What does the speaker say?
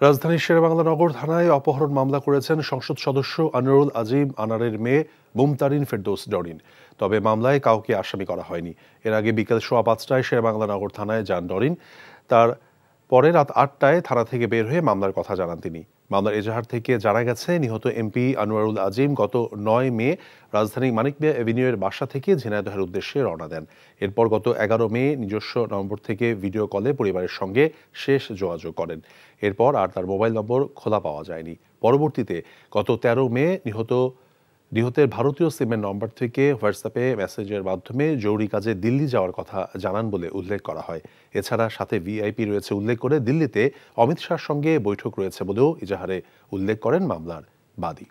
রাজধানীর শেরেবাংলা নগর থানায় অপহরণ মামলা করেছেন সংসদ সদস্য আনোয়ারুল আজিম আনারের মেয়ে মুমতারিন ফেরদৌস ডরিন। তবে মামলায় কাউকে আসামি করা হয়নি। এর আগে বিকেল 5:15টায় শেরেবাংলা নগর থানায় যান ডরিন। তার পরে রাত 8টায় থানা থেকে বের হয়ে মামলার কথা জানান তিনি। মামলার এজাহার থেকে জানা গেছে, নিহত এমপি আনোয়ারুল আজিম গত 9 মে রাজধানীর মানিক মিয়া এভিনিউয়ের বাসা থেকে ঝিনাইদহের উদ্দেশ্যে রওনা দেন। এরপর গত 11 মে নিজস্ব নম্বর থেকে ভিডিও কলে পরিবারের সঙ্গে শেষ যোগাযোগ করেন। এরপর আর তার মোবাইল নম্বর খোলা পাওয়া যায়নি। পরবর্তীতে গত 13 মে নিহতের ভারতীয় সিমের নম্বর থেকে হোয়াটসঅ্যাপে মেসেজের মাধ্যমে জরুরি কাজে দিল্লি যাওয়ার কথা জানান বলে উল্লেখ করা হয়। এছাড়া সাথে ভিআইপি রয়েছে উল্লেখ করে দিল্লিতে অমিত শাহর সঙ্গে বৈঠক রয়েছে বলেও এজাহারে উল্লেখ করেন মামলার বাদী।